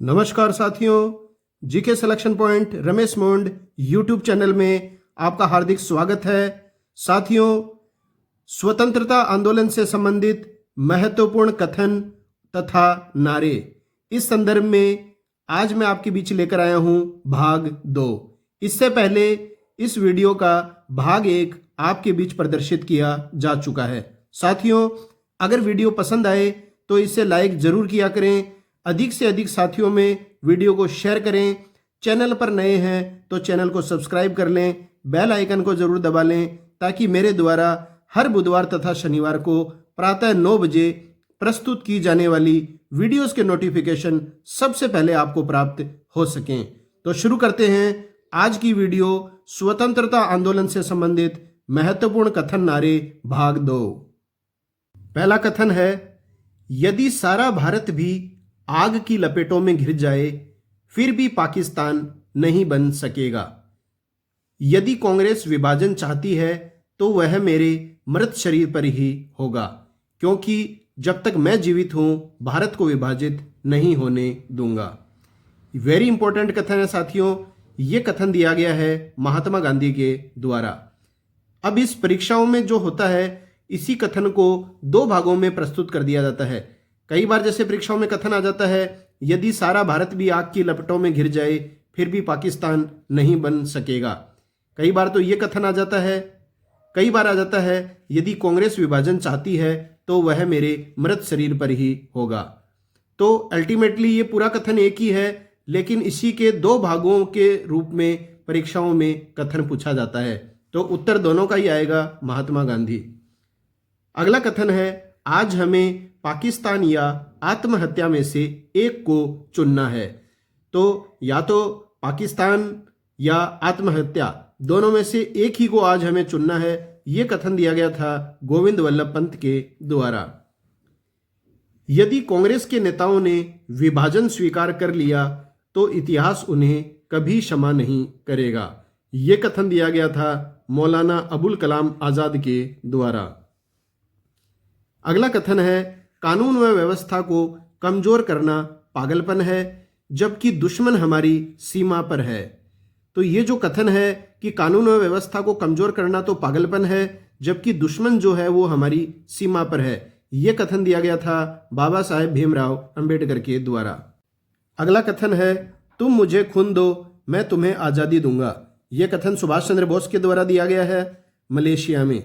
नमस्कार साथियों, GK selection point Ramesh मोंड YouTube channel में आपका हार्दिक स्वागत है। साथियों, स्वतंत्रता आंदोलन से संबंधित महत्वपूर्ण कथन तथा नारे, इस संदर्भ में आज मैं आपके बीच लेकर आया हूं भाग 2। इससे पहले इस वीडियो का भाग 1 आपके बीच प्रदर्शित किया जा चुका है। साथियों, अगर वीडियो पसंद आए तो इसे लाइक जरूर किया करें, अधिक से अधिक साथियों में वीडियो को शेयर करें। चैनल पर नए हैं तो चैनल को सब्सक्राइब कर लें, बेल आइकन को जरूर दबा लें ताकि मेरे द्वारा हर बुधवार तथा शनिवार को प्रातः 9 बजे प्रस्तुत की जाने वाली वीडियोस के नोटिफिकेशन सबसे पहले आपको प्राप्त हो सकें। तो शुरू करते हैं आज की वीडियो, स्वतंत्रता आंदोलन से संबंधित महत्वपूर्ण कथन नारे भाग 2। पहला कथन है, यदि सारा भारत भी आग की लपेटों में घिर जाए फिर भी पाकिस्तान नहीं बन सकेगा। यदि कांग्रेस विभाजन चाहती है तो वह मेरे मृत शरीर पर ही होगा, क्योंकि जब तक मैं जीवित हूं भारत को विभाजित नहीं होने दूंगा। वेरी इंपॉर्टेंट कथन है साथियों। यह कथन दिया गया है महात्मा गांधी के द्वारा। अब इस परीक्षाओं में जो होता है, इसी कथन को 2 भागों में प्रस्तुत कर दिया जाता है। कई बार जैसे परीक्षाओं में कथन आ जाता है, यदि सारा भारत भी आग की लपटों में घिर जाए फिर भी पाकिस्तान नहीं बन सकेगा। कई बार तो ये कथन आ जाता है, कई बार आ जाता है, यदि कांग्रेस विभाजन चाहती है तो वह मेरे मृत शरीर पर ही होगा। तो अल्टीमेटली ये पूरा कथन एक ही है, लेकिन इसी के 2 भागों के रूप में परीक्षाओं में कथन पूछा जाता है। तो उत्तर दोनों का ही आएगा, महात्मा गांधी। अगला कथन है, आज हमें पाकिस्तान या आत्महत्या में से एक को चुनना है। तो या तो पाकिस्तान या आत्महत्या, दोनों में से एक ही को आज हमें चुनना है। यह कथन दिया गया था गोविंद वल्लभ पंत के द्वारा। यदि कांग्रेस के नेताओं ने विभाजन स्वीकार कर लिया तो इतिहास उन्हें कभी क्षमा नहीं करेगा। यह कथन दिया गया था मौलाना अबुल कलाम आजाद के द्वारा। अगला कथन है, कानून व व्यवस्था को कमजोर करना पागलपन है, जबकि दुश्मन हमारी सीमा पर है। तो ये जो कथन है कि कानून व व्यवस्था को कमजोर करना तो पागलपन है, जबकि दुश्मन जो है वो हमारी सीमा पर है, ये कथन दिया गया था बाबा साहेब भीमराव अंबेडकर के द्वारा। अगला कथन है, तुम मुझे खून दो मैं तुम्हें आजादी दूंगा। यह कथन सुभाष चंद्र बोस के द्वारा दिया गया है मलेशिया में।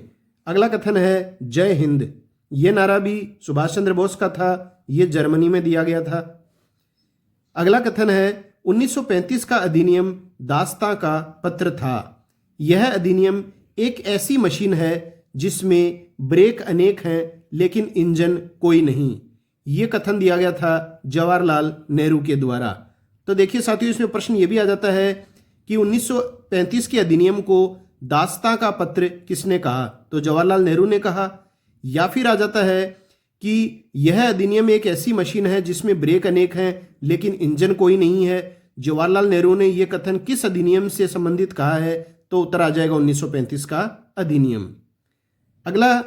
अगला कथन है, जय हिंद। यह नारा भी सुभाष चंद्र बोस का था, यह जर्मनी में दिया गया था। अगला कथन है, 1935 का अधिनियम दास्तां का पत्र था। यह अधिनियम एक ऐसी मशीन है जिसमें ब्रेक अनेक हैं लेकिन इंजन कोई नहीं। यह कथन दिया गया था जवाहरलाल नेहरू के द्वारा। तो देखिए साथियों, इसमें प्रश्न यह भी आ जाता है कि 1935 के अधिनियम को दास्तां का पत्र किसने कहा? तो जवाहरलाल नेहरू ने कहा। या फिर आ जाता है कि यह अधिनियम एक ऐसी मशीन है जिसमें ब्रेक अनेक हैं लेकिन इंजन कोई नहीं है। जवाहरलाल नेहरू ने यह कथन किस अधिनियम से संबंधित कहा है? तो उत्तर आ जाएगा 1935 का अधिनियम। अगला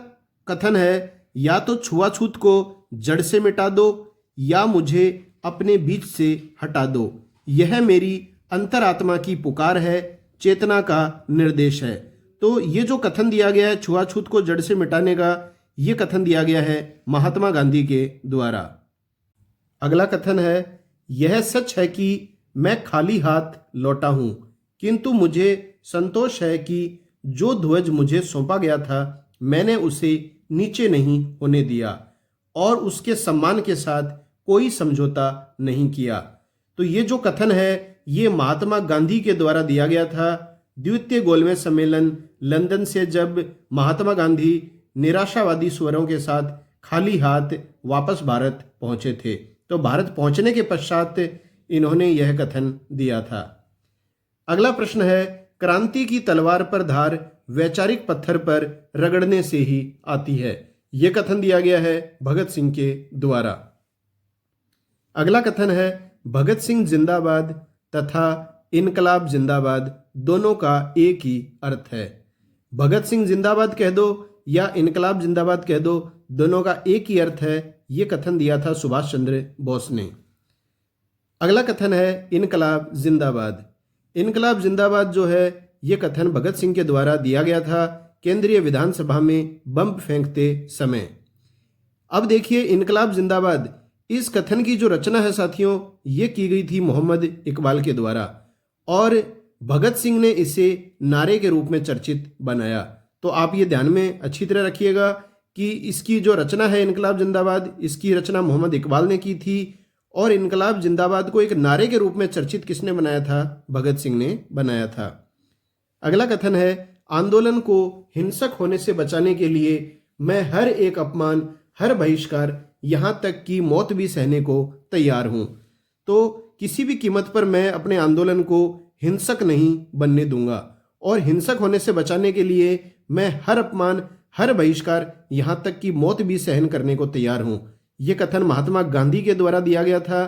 कथन है, या तो छुआछूत को जड़ से मिटा दो या मुझे अपने बीच से हटा दो। यह मेरी अंतरात्मा की पुकार है, चेतना का निर्देश है। तो ये जो कथन दिया गया है छुआछूत को जड़ से मिटाने का, यह कथन दिया गया है महात्मा गांधी के द्वारा। अगला कथन है, यह सच है कि मैं खाली हाथ लौटा हूं, किंतु मुझे संतोष है कि जो ध्वज मुझे सौंपा गया था मैंने उसे नीचे नहीं होने दिया और उसके सम्मान के साथ कोई समझौता नहीं किया। तो ये जो कथन है ये महात्मा गांधी के द्वारा दिया गया था द्वितीय गोलमेज सम्मेलन लंदन से, जब महात्मा गांधी निराशावादी स्वरों के साथ खाली हाथ वापस भारत पहुंचे थे। तो भारत पहुंचने के पश्चात इन्होंने यह कथन दिया था। अगला प्रश्न है, क्रांति की तलवार पर धार वैचारिक पत्थर पर रगड़ने से ही आती है। यह कथन दिया गया है भगत सिंह के द्वारा। अगला कथन है, भगत सिंह जिंदाबाद तथा इनकलाब जिंदाबाद दोनों का एक ही अर्थ है। भगत सिंह जिंदाबाद कह दो या इनकलाब जिंदाबाद कह दो, दोनों का एक ही अर्थ है। यह कथन दिया था सुभाष चंद्र बोस ने। अगला कथन है इनकलाब जिंदाबाद। इनकलाब जिंदाबाद जो है ये कथन भगत सिंह के द्वारा दिया गया था केंद्रीय विधानसभा में बम फेंकते समय। अब देखिए इनकलाब जिंदाबाद, इस कथन की जो रचना है साथियों ये की गई थी मोहम्मद इकबाल के द्वारा और भगत सिंह ने इसे नारे के रूप में चर्चित बनाया। तो आप ये ध्यान में अच्छी तरह रखिएगा कि इसकी जो रचना है इनकलाब जिंदाबाद, इसकी रचना मोहम्मद इकबाल ने की थी और इनकलाब जिंदाबाद को एक नारे के रूप में चर्चित किसने बनाया था? भगत सिंह ने बनाया था। अगला कथन है आंदोलन को हिंसक होने से बचाने के लिए मैं हर एक अपमान, हर बहिष्कार, यहां तक कि मौत भी सहने को तैयार हूं। तो किसी भी कीमत पर मैं अपने आंदोलन को हिंसक नहीं बनने दूंगा और हिंसक होने से बचाने के लिए मैं हर अपमान, हर बहिष्कार, यहां तक कि मौत भी सहन करने को तैयार हूं। यह कथन महात्मा गांधी के द्वारा दिया गया था।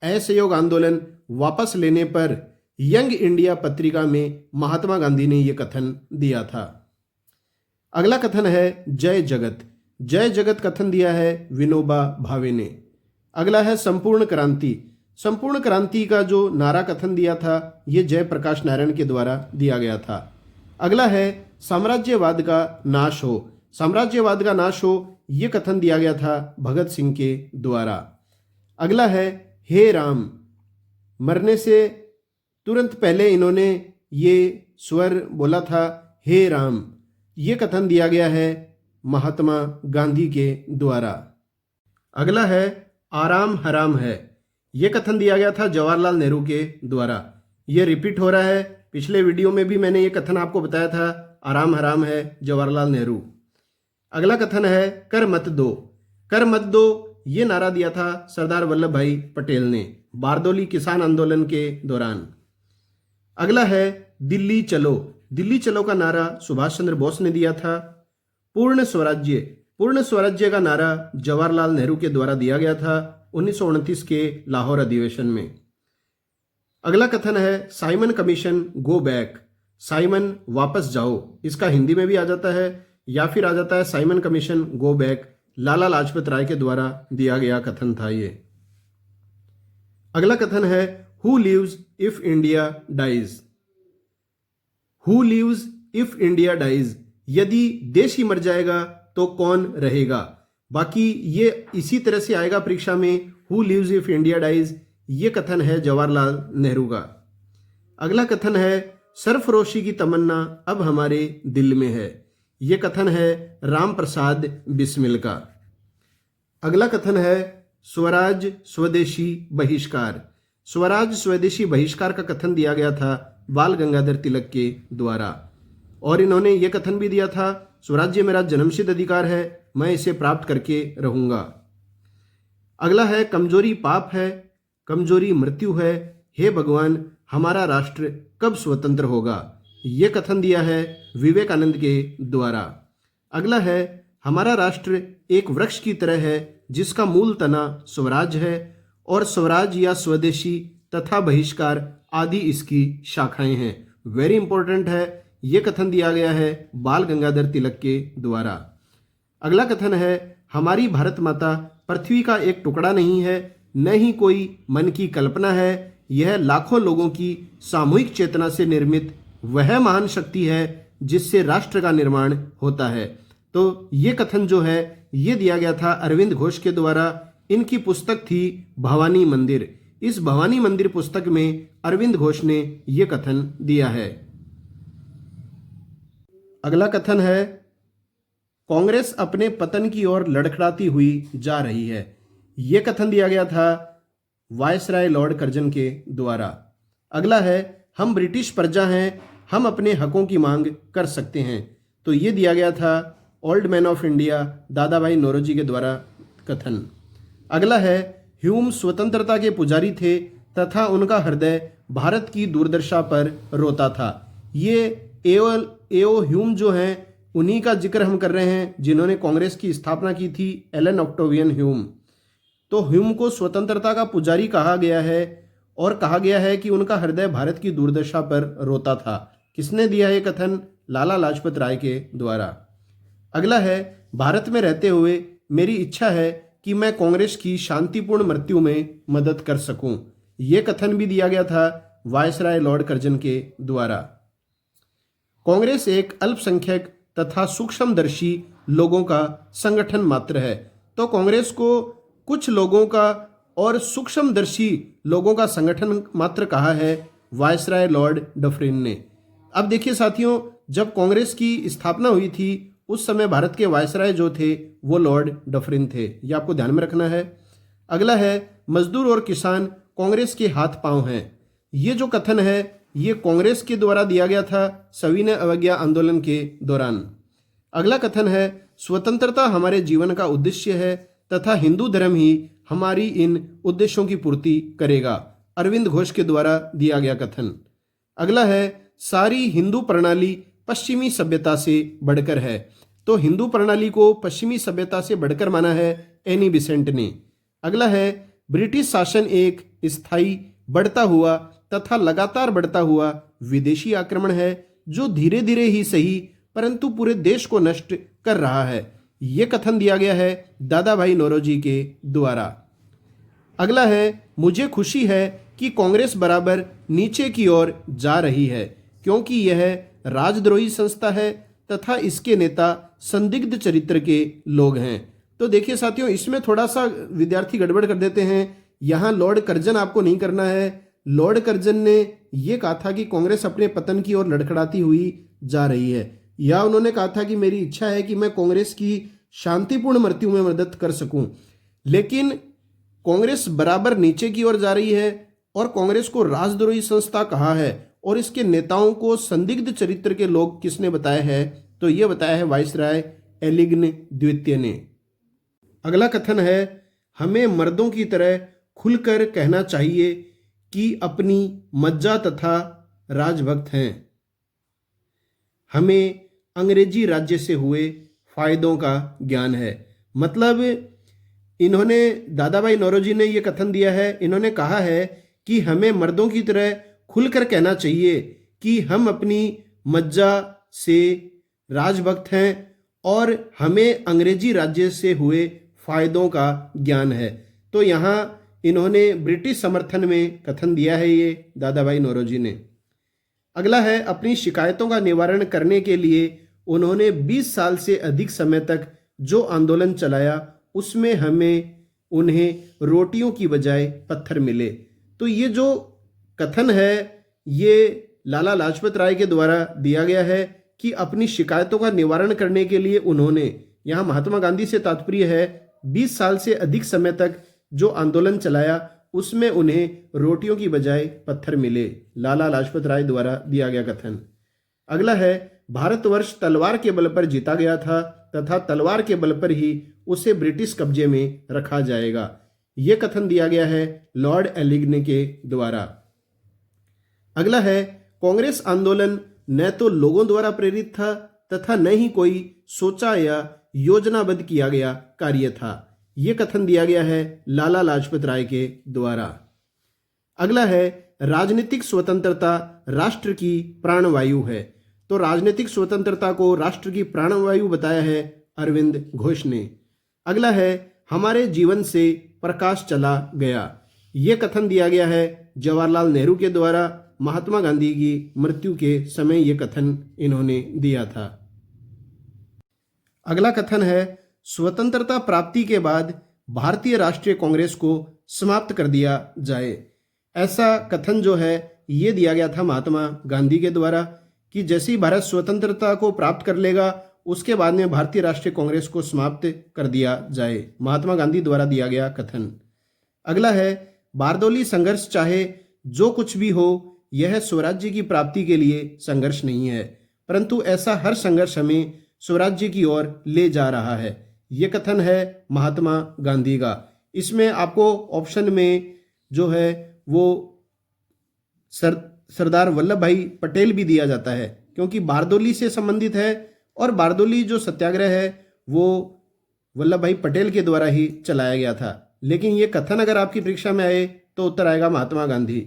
असहयोग आंदोलन वापस लेने पर यंग इंडिया पत्रिका में महात्मा गांधी ने यह कथन दिया था। अगला कथन है जय जगत। जय जगत कथन दिया है विनोबा भावे ने। अगला है संपूर्ण क्रांति। संपूर्ण क्रांति का जो नारा कथन दिया था यह जयप्रकाश नारायण के द्वारा दिया गया था। अगला है साम्राज्यवाद का नाश हो। साम्राज्यवाद का नाश हो यह कथन दिया गया था भगत सिंह के द्वारा। अगला है हे राम। मरने से तुरंत पहले इन्होंने ये स्वर बोला था हे राम। ये कथन दिया गया है महात्मा गांधी के द्वारा। अगला है आराम हराम है। यह कथन दिया गया था जवाहरलाल नेहरू के द्वारा। यह रिपीट हो रहा है, पिछले वीडियो में भी मैंने यह कथन आपको बताया था, आराम हराम है, जवाहरलाल नेहरू। अगला कथन है कर मत दो। कर मत दो ये नारा दिया था सरदार वल्लभ भाई पटेल ने बारदौली किसान आंदोलन के दौरान। अगला है दिल्ली चलो। दिल्ली चलो का नारा सुभाष चंद्र बोस ने दिया था। पूर्ण स्वराज्य। पूर्ण स्वराज्य का नारा जवाहरलाल नेहरू के द्वारा दिया गया था 1929 के लाहौर अधिवेशन में। अगला कथन है Simon commission go back. Simon वापस जाओ, इसका हिंदी में भी आ जाता है या फिर आ जाता है Simon commission go back. Lala Lajpat Rai के द्वारा दिया गया कथन था ये। अगला कथन है who lives if India dies. Who lives if India dies, यदि देश ही मर जाएगा तो कौन रहेगा। बाकी ये इसी तरह से आएगा परीक्षा में, who lives if India dies, ये कथन है जवाहरलाल नेहरू का। अगला कथन है सरफरोशी की तमन्ना अब हमारे दिल में है। यह कथन है राम प्रसाद बिस्मिल का। अगला कथन है स्वराज स्वदेशी बहिष्कार। स्वराज स्वदेशी बहिष्कार का कथन दिया गया था बाल गंगाधर तिलक के द्वारा और इन्होंने ये कथन भी दिया था स्वराज्य मेरा जन्मसिद्ध अधिकार है, मैं इसे प्राप्त करके रहूंगा। अगला है कमजोरी पाप है, कमजोरी मृत्यु है, हे भगवान हमारा राष्ट्र कब स्वतंत्र होगा। ये कथन दिया है विवेकानंद के द्वारा। अगला है हमारा राष्ट्र एक वृक्ष की तरह है जिसका मूल तना स्वराज है और स्वराज या स्वदेशी तथा बहिष्कार आदि इसकी शाखाएं हैं। वेरी इंपॉर्टेंट है, यह कथन दिया गया है बाल गंगाधर तिलक के द्वारा। अगला कथन है हमारी भारत माता पृथ्वी का एक टुकड़ा नहीं है, न ही कोई मन की कल्पना है, यह लाखों लोगों की सामूहिक चेतना से निर्मित वह महान शक्ति है जिससे राष्ट्र का निर्माण होता है। तो ये कथन जो है ये दिया गया था अरविंद घोष के द्वारा। इनकी पुस्तक थी भवानी मंदिर। इस भवानी मंदिर पुस्तक में अरविंद घोष ने यह कथन दिया है। अगला कथन है कांग्रेस अपने पतन की ओर लड़खड़ाती हुई जा रही है। यह कथन दिया गया था वायसराय लॉर्ड कर्जन के द्वारा। अगला है हम ब्रिटिश प्रजा हैं, हम अपने हकों की मांग कर सकते हैं। तो यह दिया गया था ओल्ड मैन ऑफ इंडिया दादा भाई नौरोजी के द्वारा कथन। अगला है ह्यूम स्वतंत्रता के पुजारी थे तथा उनका हृदय भारत की दुर्दशा पर रोता था। ये एओ ह्यूम जो हैं उन्हीं का जिक्र हम कर रहे हैं जिन्होंने कांग्रेस की स्थापना की थी, एलन ऑक्टेवियन ह्यूम। तो ह्यूम को स्वतंत्रता का पुजारी कहा गया है और कहा गया है कि उनका हृदय भारत की दुर्दशा पर रोता था। किसने दिया ये कथन? लाला लाजपत राय के द्वारा। अगला है भारत में रहते हुए मेरी इच्छा है कि मैं कांग्रेस की शांतिपूर्ण मृत्यु में मदद कर सकूं। ये कथन भी दिया गया था वायसराय लॉर्ड कर्जन के द्वारा। कांग्रेस एक अल्पसंख्यक तथा सूक्ष्मदर्शी लोगों का संगठन मात्र है। तो कांग्रेस को कुछ लोगों का और सूक्ष्मदर्शी लोगों का संगठन मात्र कहा है वायसराय लॉर्ड डफरिन ने। अब देखिए साथियों, जब कांग्रेस की स्थापना हुई थी उस समय भारत के वायसराय जो थे वो लॉर्ड डफरिन थे, ये आपको ध्यान में रखना है। अगला है मजदूर और किसान कांग्रेस के हाथ पांव हैं। ये जो कथन है ये कांग्रेस के द्वारा दिया गया था सविनय अवज्ञा आंदोलन के दौरान। अगला कथन है स्वतंत्रता हमारे जीवन का उद्देश्य है तथा हिंदू धर्म ही हमारी इन उद्देश्यों की पूर्ति करेगा, अरविंद घोष के द्वारा दिया गया कथन। अगला है सारी हिंदू प्रणाली पश्चिमी सभ्यता से बढ़कर है। तो हिंदू प्रणाली को पश्चिमी सभ्यता से बढ़कर माना है एनी बिसेंट ने। अगला है ब्रिटिश शासन एक स्थायी बढ़ता हुआ तथा लगातार बढ़ता हुआ विदेशी आक्रमण है जो धीरे धीरे ही सही परंतु पूरे देश को नष्ट कर रहा है। ये कथन दिया गया है दादा भाई नौरोजी के द्वारा। अगला है मुझे खुशी है कि कांग्रेस बराबर नीचे की ओर जा रही है क्योंकि यह राजद्रोही संस्था है तथा इसके नेता संदिग्ध चरित्र के लोग हैं। तो देखिए साथियों, इसमें थोड़ा सा विद्यार्थी गड़बड़ कर देते हैं। यहाँ लॉर्ड कर्जन आपको नहीं करना है। लॉर्ड कर्जन ने यह कहा था कि कांग्रेस अपने पतन की ओर लड़खड़ाती हुई जा रही है, या उन्होंने कहा था कि मेरी इच्छा है कि मैं कांग्रेस की शांतिपूर्ण मृत्यु में मदद कर सकूं। लेकिन कांग्रेस बराबर नीचे की ओर जा रही है और कांग्रेस को राजद्रोही संस्था कहा है और इसके नेताओं को संदिग्ध चरित्र के लोग किसने बताया है? तो ये बताया है वायसराय एलिग्न द्वितीय ने। अगला कथन है हमें मर्दों की तरह खुलकर कहना चाहिए कि अपनी मज्जा तथा राजभक्त हैं। हमें अंग्रेजी राज्य से हुए फायदों का ज्ञान है। मतलब इन्होंने दादा भाई नौरोजी ने यह कथन दिया है, इन्होंने कहा है कि हमें मर्दों की तरह खुलकर कहना चाहिए कि हम अपनी मज्जा से राजभक्त हैं और हमें अंग्रेजी राज्य से हुए फायदों का ज्ञान है। तो यहाँ इन्होंने ब्रिटिश समर्थन में कथन दिया है ये दादा भाई नौरोजी ने। अगला है अपनी शिकायतों का निवारण करने के लिए उन्होंने 20 साल से अधिक समय तक जो आंदोलन चलाया उसमें उन्हें रोटियों की बजाय पत्थर मिले। तो ये जो कथन है ये लाला लाजपत राय के द्वारा दिया गया है कि अपनी शिकायतों का निवारण करने के लिए उन्होंने, यहाँ महात्मा गांधी से तात्पर्य है 20 साल से अधिक समय तक जो आंदोलन चलाया उसमें उन्हें रोटियों की बजाय पत्थर मिले, लाला लाजपत राय द्वारा दिया गया कथन। अगला है भारतवर्ष तलवार के बल पर जीता गया था तथा तलवार के बल पर ही उसे ब्रिटिश कब्जे में रखा जाएगा। यह कथन दिया गया है लॉर्ड एलिग्न के द्वारा। अगला है कांग्रेस आंदोलन न तो लोगों द्वारा प्रेरित था तथा न ही कोई सोचा या योजनाबद्ध किया गया कार्य था। यह कथन दिया गया है लाला लाजपत राय के द्वारा। अगला है राजनीतिक स्वतंत्रता राष्ट्र की प्राणवायु है। तो राजनीतिक स्वतंत्रता को राष्ट्र की प्राणवायु बताया है अरविंद घोष ने। अगला है हमारे जीवन से प्रकाश चला गया। यह कथन दिया गया है जवाहरलाल नेहरू के द्वारा। महात्मा गांधी की मृत्यु के समय यह कथन इन्होंने दिया था। अगला कथन है स्वतंत्रता प्राप्ति के बाद भारतीय राष्ट्रीय कांग्रेस को समाप्त कर दिया जाए। ऐसा कथन जो है ये दिया गया था महात्मा गांधी के द्वारा कि जैसे ही भारत स्वतंत्रता को प्राप्त कर लेगा उसके बाद में भारतीय राष्ट्रीय कांग्रेस को समाप्त कर दिया जाए, महात्मा गांधी द्वारा दिया गया कथन। अगला है बारदौली संघर्ष चाहे जो कुछ भी हो यह स्वराज्य की प्राप्ति के लिए संघर्ष नहीं है, परंतु ऐसा हर संघर्ष हमें स्वराज्य की ओर ले जा रहा है। यह कथन है महात्मा गांधी का। इसमें आपको ऑप्शन में जो है वो सरदार वल्लभ भाई पटेल भी दिया जाता है क्योंकि बारदौली से संबंधित है और बारदौली जो सत्याग्रह है वो वल्लभ भाई पटेल के द्वारा ही चलाया गया था। लेकिन ये कथन अगर आपकी परीक्षा में आए तो उत्तर आएगा महात्मा गांधी।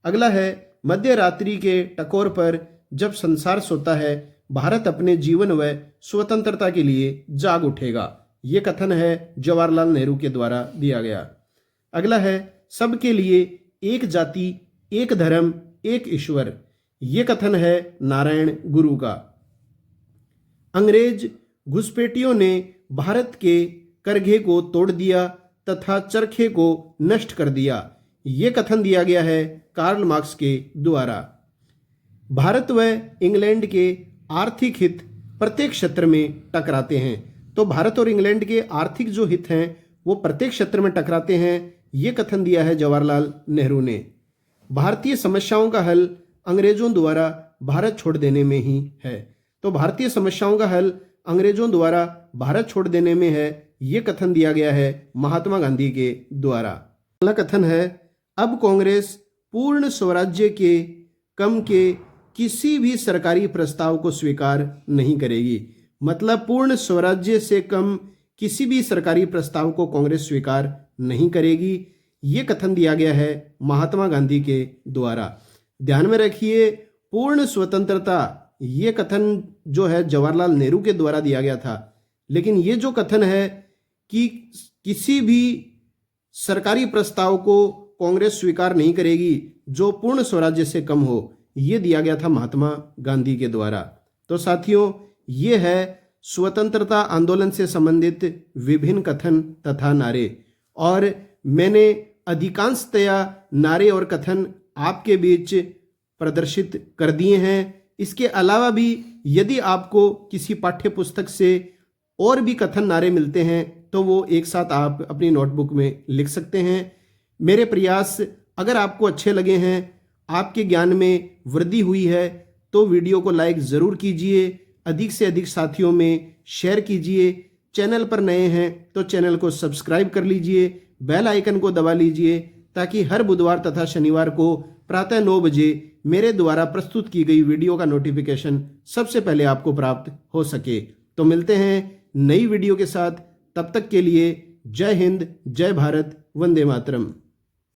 अगला है मध्य रात्रि के टकोर पर जब संसार सोता है भारत अपने जीवन व स्वतंत्रता के लिए जाग उठेगा। ये कथन है जवाहरलाल नेहरू के द्वारा दिया गया। अगला है सबके लिए एक जाति, एक धर्म, एक ईश्वर। ये कथन है नारायण गुरु का। अंग्रेज घुसपैठियों ने भारत के करघे को तोड़ दिया तथा चरखे को नष्ट कर दिया। ये कथन दिया गया है कार्ल मार्क्स के द्वारा। भारत व इंग्लैंड के आर्थिक हित प्रत्येक क्षेत्र में टकराते हैं। तो भारत और इंग्लैंड के आर्थिक जो हित हैं वो प्रत्येक क्षेत्र में टकराते हैं। ये कथन दिया है जवाहरलाल नेहरू ने। भारतीय समस्याओं का हल अंग्रेजों द्वारा भारत छोड़ देने में ही है। तो भारतीय समस्याओं का हल अंग्रेजों द्वारा भारत छोड़ देने में है। ये कथन दिया गया है महात्मा गांधी के द्वारा। अगला कथन है अब कांग्रेस पूर्ण स्वराज्य के कम के किसी भी सरकारी प्रस्ताव को स्वीकार नहीं करेगी। मतलब पूर्ण स्वराज्य से कम किसी भी सरकारी प्रस्ताव को कांग्रेस स्वीकार नहीं करेगी। ये कथन दिया गया है महात्मा गांधी के द्वारा। ध्यान में रखिए, पूर्ण स्वतंत्रता, ये कथन जो है जवाहरलाल नेहरू के द्वारा दिया गया था। लेकिन ये जो कथन है कि किसी भी सरकारी प्रस्ताव को कांग्रेस स्वीकार नहीं करेगी जो पूर्ण स्वराज्य से कम हो, ये दिया गया था महात्मा गांधी के द्वारा। तो साथियों, ये है स्वतंत्रता आंदोलन से संबंधित विभिन्न कथन तथा नारे। और मैंने अधिकांशतया नारे और कथन आपके बीच प्रदर्शित कर दिए हैं। इसके अलावा भी यदि आपको किसी पाठ्य पुस्तक से और भी कथन नारे मिलते हैं तो वो एक साथ आप अपनी नोटबुक में लिख सकते हैं। मेरे प्रयास अगर आपको अच्छे लगे हैं, आपके ज्ञान में वृद्धि हुई है, तो वीडियो को लाइक ज़रूर कीजिए, अधिक से अधिक साथियों में शेयर कीजिए। चैनल पर नए हैं तो चैनल को सब्सक्राइब कर लीजिए, बेल आइकन को दबा लीजिए ताकि हर बुधवार तथा शनिवार को प्रातः 9 बजे मेरे द्वारा प्रस्तुत की गई वीडियो का नोटिफिकेशन सबसे पहले आपको प्राप्त हो सके। तो मिलते हैं नई वीडियो के साथ, तब तक के लिए जय हिंद, जय भारत, वंदे मातरम।